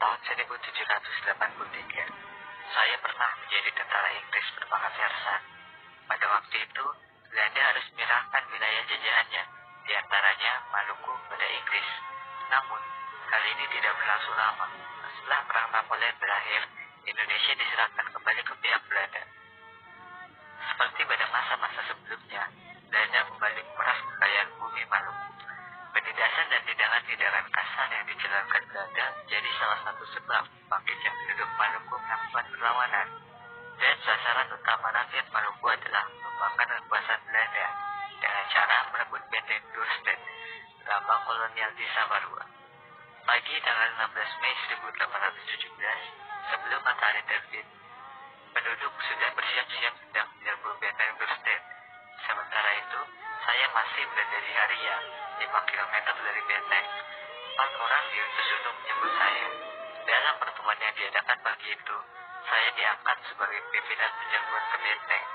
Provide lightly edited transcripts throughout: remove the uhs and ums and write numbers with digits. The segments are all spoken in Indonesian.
tahun 1783. Saya pernah menjadi tentara Inggris berpangkat sersan. Pada waktu itu, Belanda harus menyerahkan wilayah jajahannya, diantaranya Maluku pada Inggris. Namun, hal ini tidak berlangsung lama. Setelah Perang Napoleon berakhir, Indonesia diserahkan kembali ke pihak Belanda. Seperti pada masa-masa sebelumnya, Belanda kembali memeras kekayaan bumi Maluku. Penindasan dan tindakan-tindakan kasar yang dijalankan Belanda jadi salah satu sebab bangkitnya penduduk Maluku melakukan perlawanan. Dan sasaran utama rakyat Maluku adalah mengembangkan kekuasaan Belanda dengan cara merebut benteng Dorset, lambang kolonial di Samarua. Pagi tanggal 16 Mei 1817, sebelum matahari terbit, penduduk sudah bersiap-siap sedang menyerbu benteng Dorset. Sementara itu, saya masih berada di Haria, 5 km dari benteng. 4 orang diutus untuk menyambut saya. Dalam pertemuan yang diadakan pagi itu, saya diangkat sebagai pimpinan penyerbuan ke benteng.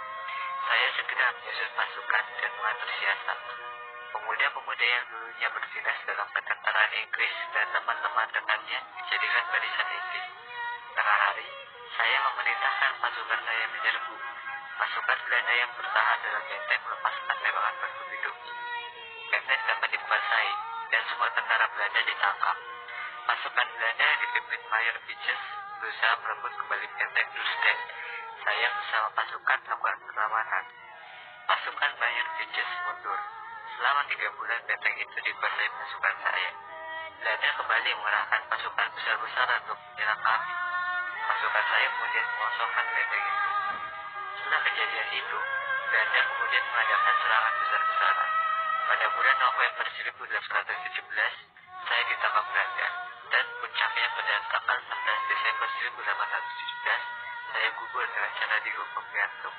Saya segera menyusun pasukan dan mengatur siasat. Pemuda-pemuda yang dulunya berdinas dalam ketentaraan Inggris dan teman-teman dekatnya dijadikan barisan Inggris. Tengah hari, saya memerintahkan pasukan saya menyerbu. Pasukan Belanda yang bertahan dalam benteng melepaskan tembakan bertubi-tubi. Benteng dapat dikuasai dan semua tentara Belanda ditangkap. Pasukan Belanda yang dipimpin Mayor Beaches berusaha merebut kembali benteng Dorset. Saya bersama pasukan melakukan perlawanan. Pasukan Mayor Beaches mundur. Selama 3 bulan benteng itu dikuasai pasukan saya. Belanda kembali mengerahkan pasukan besar-besaran untuk menyerang kami. Pasukan saya kemudian mengosongkan benteng itu. Setelah kejadian itu, Belanda kemudian mengadakan serangan besar-besaran. Pada bulan November 1817, saya ditangkap Belanda, dan puncaknya pada tanggal 16 Desember 1817, saya gugur dengan cara dihukum gantung.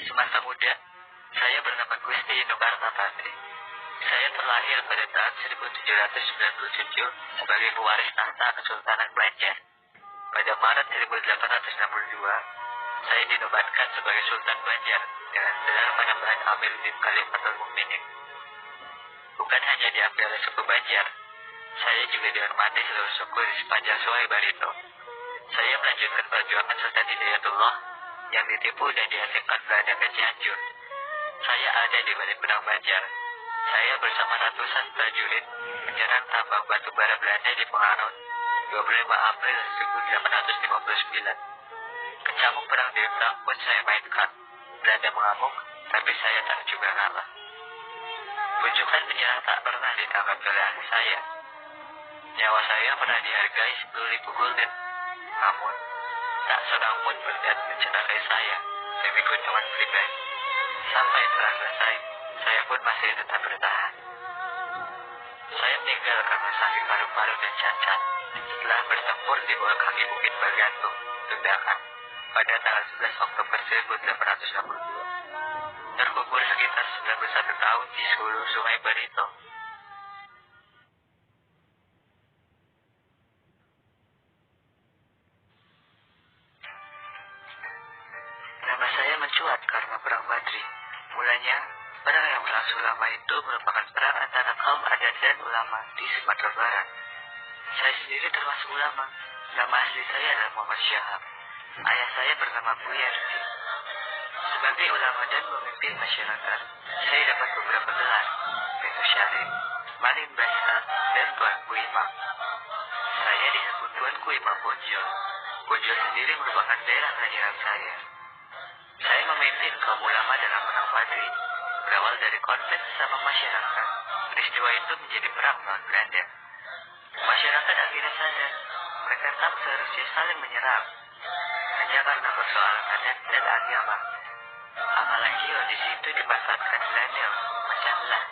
Semasa muda, saya bernama Gusti Inokartapati. Saya terlahir pada tahun 1797 sebagai pewaris tahta Kesultanan Banjar. Pada Maret 1862, saya dinobatkan sebagai Sultan Banjar dengan gelar penambahan Amiruddin Khalifatul Mukminin. Bukan hanya diakui oleh suku Banjar, saya juga dihormati seluruh suku di sepanjang Sungai Barito. Saya melanjutkan perjuangan Sultan Hidayatullah yang ditipu dan diasingkan Belanda ke Cianjur. Saya ada di balik pedang Banjar. Saya bersama ratusan prajurit menyerang tambang batu bara Belanda di Pengarut 25 April 1859. Kecamuk perang di Utang pun saya mainkan. Belanda mengamuk, tapi saya tak juga kalah. Pujukan menyerang tak pernah ditangkap oleh saya. Nyawa saya pernah dihargai 10.000 gulden. Namun, tak seorang pun berniat mencelakai saya demi keuntungan pribadi. Sampai perang selesai, saya pun masih tetap bertahan. Saya meninggal karena sakit paru-paru dan cacat setelah bertempur di bawah kaki Bukit Bagantung, Tundangan, pada tanggal 11 Oktober 1862. Terkubur sekitar 91 tahun di hulu Sungai Barito. Nama saya mencuat karena Perang Badri. Mulanya, perang yang berlangsung lama itu merupakan perang antara kaum adat dan ulama di Sumatera Barat. Saya sendiri termasuk ulama. Nama asli saya adalah Muhammad Syahab. Ayah saya bernama Buya Rudi. Sebagai ulama dan pemimpin masyarakat, saya dapat beberapa gelar, yaitu Syarif, Malim Basha, dan Tuanku Imam. Saya disebut Tuanku Imam Bonjol. Bonjol sendiri merupakan daerah kelahiran saya. Saya memimpin kaum ulama dalam Perang Badri. Berawal dari konflik sesama masyarakat, peristiwa itu menjadi perang melawan Belanda. Masyarakat akhirnya sadar, mereka tak seharusnya saling menyerang, hanya karena persoalan adat dan agama. Apalagi kondisi itu dimanfaatkan Belanda untuk memecah belah.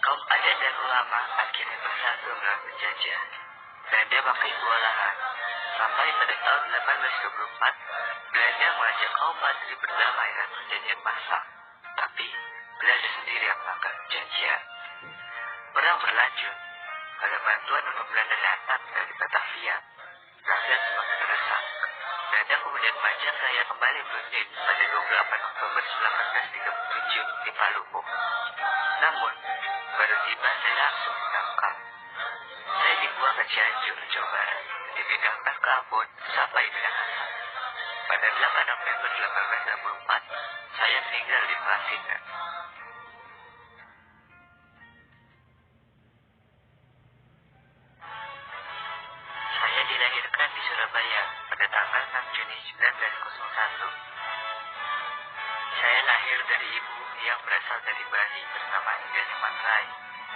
Kaum adat dan ulama akhirnya bersatu melawan penjajah. Belanda pakai dua lahan. Sampai pada tahun 1824, Belanda mengajak kaum Badri berdamai dan perjanjian massam. Tapi, Belanda sendiri yang melanggar perjanjian. Perang berlanjut. Pada bantuan untuk Belanda datang dari Batavia, rakyat semakin resah. Belanda kemudian dan Majang Raya kembali beruntun pada 28 Oktober 1937 di Paluku. Namun, baru tiba saya langsung ditangkap. Saya dibuang ke Cianjur, Jawa Barat, dipindahkan ke Ambon sampai Minahasa. Pada 8 November 1864, saya meninggal di Palestina. Saya dilahirkan di Surabaya pada tanggal 6 Juni 1901. Saya lahir dari ibu yang berasal dari Bali bernama Indah Semangrai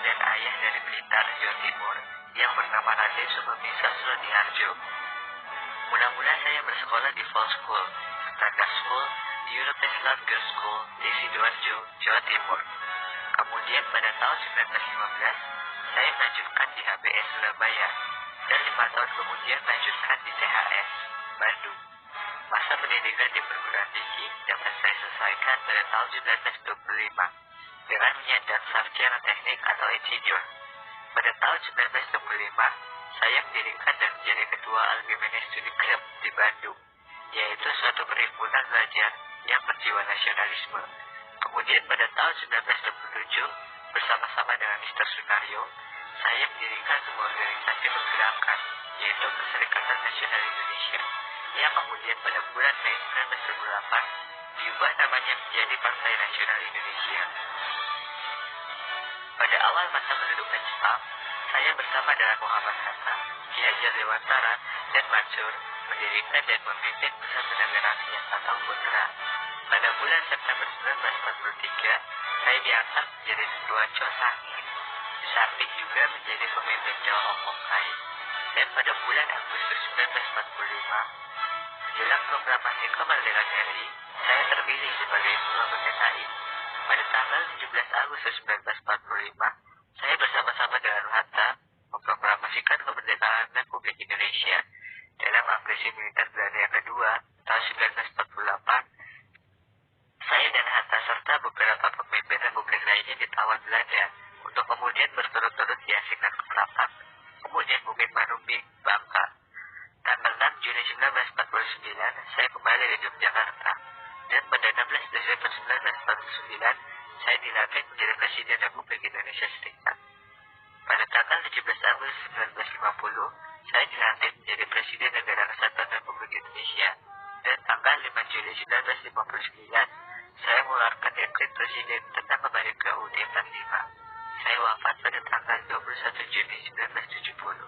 dan ayah dari Blitar, Jawa Timur yang bernama Raden Subemi Sastro Diharjo. Mula-mula saya bersekolah di Fall School, Standard School, European Love Girls School di Sidoarjo, Jawa Timur. Kemudian pada tahun 1915, saya melanjutkan di HBS Surabaya dan 5 tahun kemudian melanjutkan di THS, Bandung. Masa pendidikan di perguruan tinggi dapat saya selesaikan pada tahun 1925 dengan menyandang sarjana teknik atau insinyur. Pada tahun 1925, saya mendirikan dan menjadi ketua Algemene Studi Club di Bandung, yaitu suatu perhimpunan belajar yang berjiwa nasionalisme. Kemudian pada tahun 1927, bersama-sama dengan Mr. Sunario, saya mendirikan sebuah organisasi pergerakan, yaitu Perserikatan Nasional Indonesia, yang kemudian pada bulan Mei 1928 diubah namanya menjadi Partai Nasional Indonesia. Pada awal masa pendudukan Jepang, saya bersama dengan Muhammad Hatta, Ki Hajar Dewantara, dan Mansur mendirikan dan memimpin Pusat Tenaga Rakyat atau PUTRA. Pada bulan September 1943, saya diangkat menjadi ketua Chosangin. Di samping juga menjadi pemimpin Jawa Hong Kong Kai. Dan pada bulan Agustus 1945, menjelang proklamasi kemerdekaan RI, saya terpilih sebagai ketua PKI. Pada tanggal 17 Agustus 1945, saya bersama-sama dengan Hatta memproklamasikan kemerdekaan Republik Indonesia. Dalam agresi militer Belanda yang kedua, tahun 1948, saya dan Hatta serta beberapa pemimpin republik lainnya ditawan Belanda untuk kemudian berturut-turut diasingkan ke Prapat, kemudian Bukit Manumbi, Bangka. Tanggal 6 Juni 1949, saya kembali ke Yogyakarta, dan pada 16 Desember 1949, saya dilantik menjadi Presiden Republik Indonesia Serikat. Pada tanggal 17 Agustus 1950, saya dilantik menjadi Presiden Negara Kesatuan Republik Indonesia, dan tanggal 5 Juli 1959, saya mengeluarkan dekret Presiden tentang kembali ke UUD 45. Saya wafat pada tanggal 21 Juni 1970.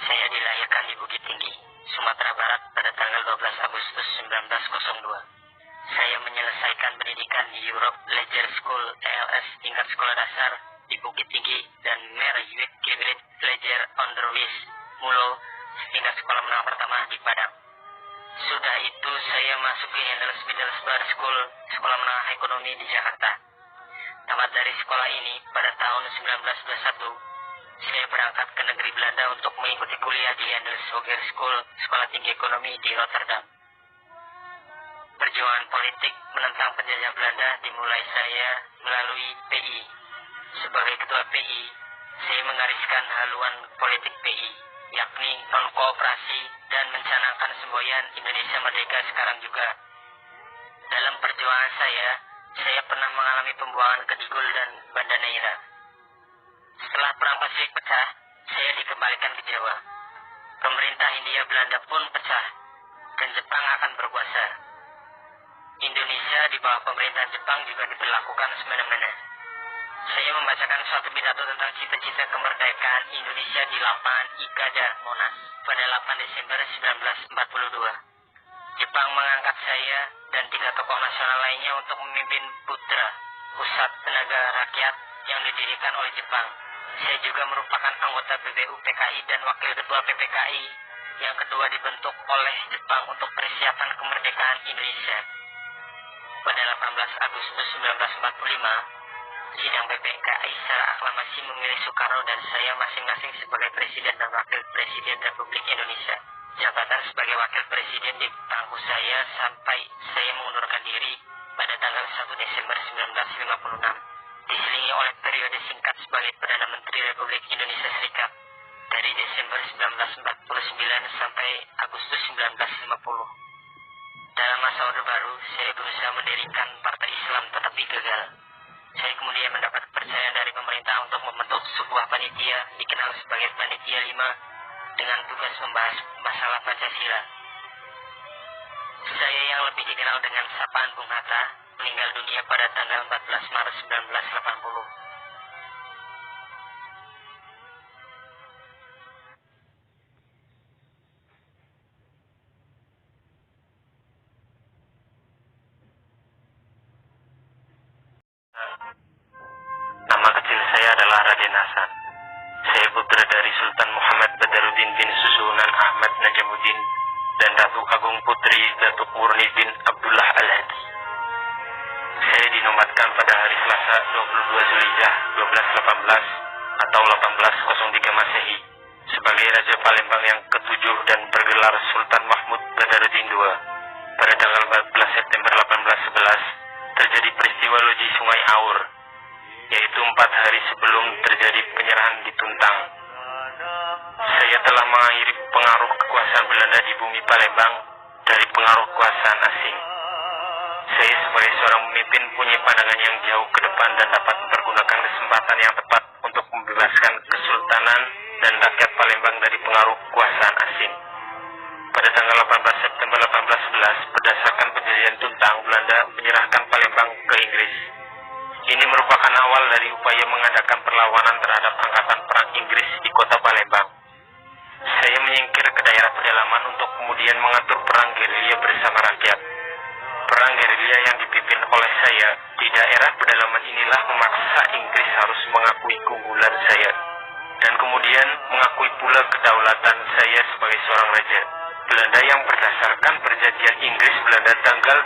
Saya dilahirkan di Bukit Tinggi, Sumatera Barat pada tanggal 12 Agustus 1902. Saya menyelesaikan pendidikan di Europe Leisure School ELS tingkat sekolah dasar di Bukit Tinggi dan Merriweather Gabriel Leisure Onderwijs Mulo tingkat sekolah menengah pertama di Padang. Sudah itu saya masuk ke Hendels Middlesbrough School, sekolah menengah ekonomi di Jakarta. Tamat dari sekolah ini pada tahun 1921, saya berangkat ke negeri Belanda untuk mengikuti kuliah di Hendels Hoger School, sekolah tinggi ekonomi di Rotterdam. Perjuangan politik menentang penjajah Belanda dimulai saya melalui PI. Sebagai ketua PI, saya menggariskan haluan politik PI, yakni non-kooperasi dan mencanangkan semboyan Indonesia Merdeka sekarang juga. Dalam perjuangan saya pernah mengalami pembuangan ke Digul dan Banda Neira. Setelah Perang Pasifik pecah, saya dikembalikan ke Jawa. Pemerintah Hindia Belanda pun pecah, dan Jepang akan berkuasa. Indonesia di bawah pemerintahan Jepang juga diperlakukan semena-mena. Saya membacakan suatu pidato tentang cita-cita kemerdekaan Indonesia di lapangan Ikada, Monas, pada 8 Desember 1942. Jepang mengangkat saya dan 3 tokoh nasional lainnya untuk memimpin PUTRA, Pusat Tenaga Rakyat, yang didirikan oleh Jepang. Saya juga merupakan anggota PBU PKI dan wakil ketua PPKI yang kedua dibentuk oleh Jepang untuk persiapan kemerdekaan Indonesia. Pada 18 Agustus 1945, sidang PPKI secara aklamasi memilih Soekarno dan saya masing-masing sebagai Presiden dan Wakil Presiden Republik Indonesia. Jabatan sebagai Wakil Presiden ditangguh saya sampai saya mengundurkan diri pada tanggal 1 Desember 1956, diselingi oleh periode singkat sebagai Perdana Menteri Republik Indonesia Serikat dari Desember 1949 sampai Saya kemudian mendapat kepercayaan dari pemerintah untuk membentuk sebuah panitia dikenal sebagai Panitia 5 dengan tugas membahas masalah Pancasila. Saya yang lebih dikenal dengan sapaan Bung Hatta meninggal dunia pada tanggal 14 Maret 1980. Nama kecil saya adalah Raden Hasan. Saya putra dari Sultan Muhammad Badaruddin bin Susunan Ahmad Najamuddin dan Ratu Agung Putri Datuk Murni bin Abdullah Al-Hadi. Saya dinobatkan pada hari Selasa 22 Zulhijjah 1218 atau 1803 Masehi sebagai Raja Palembang yang ketujuh dan bergelar Sultan Mahmud Badaruddin II. Pada tanggal 14 September 1811 terjadi peristiwa loji Sungai Aur, yaitu 4 hari sebelum terjadi penyerahan di Tuntang. Saya telah mengakhiri pengaruh kekuasaan Belanda di bumi Palembang dari pengaruh kekuasaan asing. Saya sebagai seorang pemimpin punya pandangan yang jauh ke depan dan dapat mempergunakan kesempatan yang tepat untuk membebaskan Kesultanan dan rakyat Palembang dari pengaruh kekuasaan asing. Pada tanggal 18 September 1811, berdasarkan perjanjian Tuntang, Belanda menyerahkan Palembang ke Inggris. Ini merupakan awal dari upaya mengadakan perlawanan terhadap angkatan perang Inggris di kota Palembang. Saya menyingkir ke daerah pedalaman untuk kemudian mengatur perang gerilya bersama rakyat. Perang gerilya yang dipimpin oleh saya di daerah pedalaman inilah memaksa Inggris harus mengakui keunggulan saya dan kemudian mengakui pula kedaulatan saya sebagai seorang raja. Belanda yang berdasarkan perjanjian Inggris-Belanda tanggal